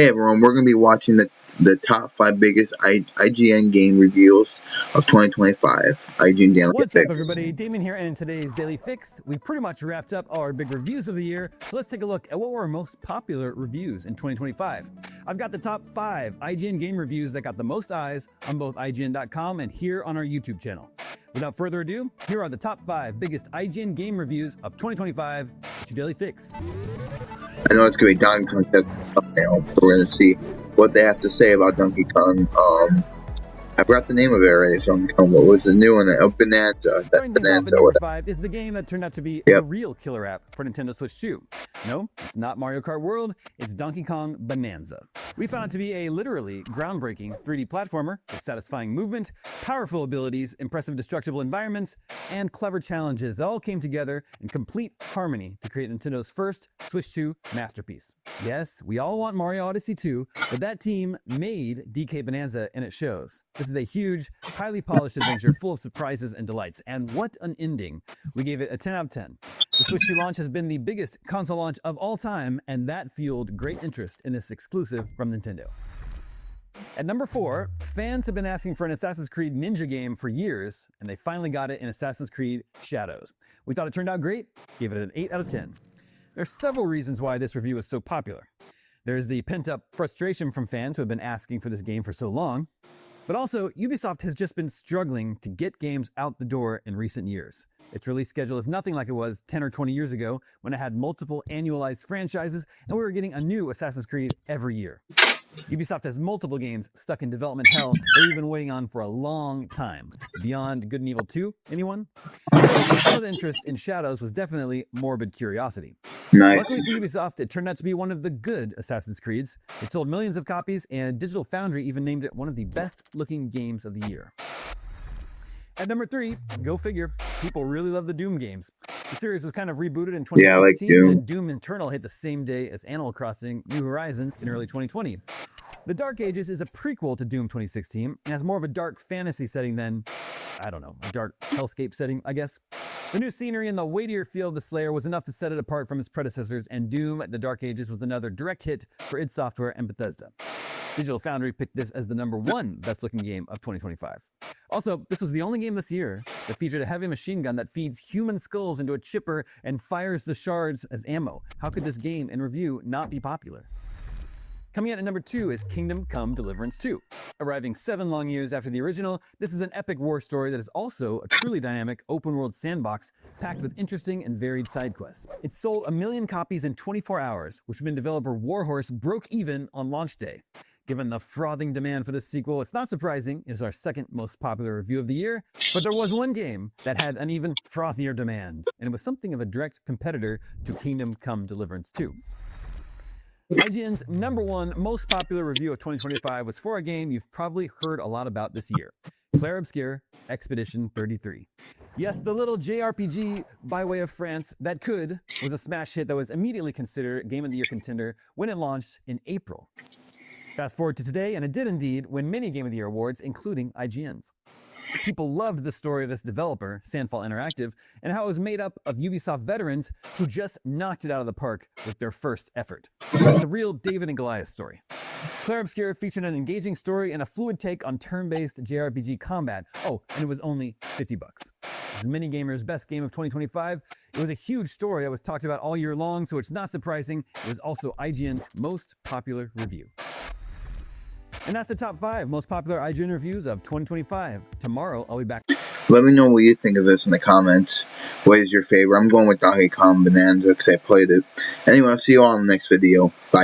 Hey everyone, we're going to be watching the top 5 biggest IGN game reviews of 2025. IGN Daily What's Fix. up, everybody? Damon here, and in today's Daily Fix, we've pretty much wrapped up our big reviews of the year, so let's take a look at what were our most popular reviews in 2025. I've got the top 5 IGN game reviews that got the most eyes on both IGN.com and here on our YouTube channel. Without further ado, here are the top 5 biggest IGN game reviews of 2025. It's your Daily Fix. I know it's going to be Donkey Kong that's thumbnail, so we're going to see what they have to say about Donkey Kong. I forgot the name of it already. Donkey Kong. What was the new one? Bonanza. Starting things off at number 5 is the game that turned out to be a real killer app for Nintendo Switch 2. No, it's not Mario Kart World, it's Donkey Kong Bonanza. We found it to be a literally groundbreaking 3D platformer with satisfying movement, powerful abilities, impressive destructible environments, and clever challenges that all came together in complete harmony to create Nintendo's first Switch 2 masterpiece. Yes, we all want Mario Odyssey 2, but that team made DK Bonanza, and it shows. This is a huge, highly polished adventure full of surprises and delights, and what an ending. We gave it a 10 out of 10. The Switch 2 launch has been the biggest console launch of all time, and that fueled great interest in this exclusive from Nintendo. At number 4, fans have been asking for an Assassin's Creed Ninja game for years, and they finally got it in Assassin's Creed Shadows. We thought it turned out great, gave it an 8 out of 10. There are several reasons why this review is so popular. There's the pent-up frustration from fans who have been asking for this game for so long. But also, Ubisoft has just been struggling to get games out the door in recent years. Its release schedule is nothing like it was 10 or 20 years ago when it had multiple annualized franchises and we were getting a new Assassin's Creed every year. Ubisoft has multiple games stuck in development hell that we've been waiting on for a long time. Beyond Good and Evil 2, anyone? Some of the interest in Shadows was definitely morbid curiosity. Nice. Luckily for Ubisoft, it turned out to be one of the good Assassin's Creeds. It sold millions of copies, and Digital Foundry even named it one of the best-looking games of the year. At number 3, go figure, people really love the Doom games. The series was kind of rebooted in 2016, I like Doom. and Doom Eternal hit the same day as Animal Crossing New Horizons in early 2020. The Dark Ages is a prequel to Doom 2016 and has more of a dark fantasy setting than, I don't know, a dark hellscape setting, I guess. The new scenery and the weightier feel of the Slayer was enough to set it apart from its predecessors, and Doom The Dark Ages was another direct hit for id Software and Bethesda. Digital Foundry picked this as the number 1 best-looking game of 2025. Also, this was the only game this year that featured a heavy machine gun that feeds human skulls into a chipper and fires the shards as ammo. How could this game in review not be popular? Coming in at number 2 is Kingdom Come Deliverance 2. Arriving 7 long years after the original, this is an epic war story that is also a truly dynamic open-world sandbox packed with interesting and varied side quests. It sold 1 million copies in 24 hours, which meant developer Warhorse broke even on launch day. Given the frothing demand for this sequel, it's not surprising it is our second most popular review of the year, but there was one game that had an even frothier demand, and it was something of a direct competitor to Kingdom Come Deliverance 2. IGN's number 1 most popular review of 2025 was for a game you've probably heard a lot about this year, Clair Obscur Expedition 33. Yes, the little JRPG by way of France that was a smash hit that was immediately considered Game of the Year contender when it launched in April. Fast forward to today, and it did indeed win many Game of the Year awards, including IGN's. People loved the story of this developer, Sandfall Interactive, and how it was made up of Ubisoft veterans who just knocked it out of the park with their first effort. It's a real David and Goliath story. Clair Obscur featured an engaging story and a fluid take on turn-based JRPG combat. Oh, and it was only $50. This is Mini Gamer's best game of 2025. It was a huge story that was talked about all year long, so it's not surprising it was also IGN's most popular review. And that's the top 5 most popular IGN reviews of 2025. Tomorrow, I'll be back. Let me know what you think of this in the comments. What is your favorite? I'm going with Donkey Kong Bonanza because I played it. Anyway, I'll see you all in the next video. Bye.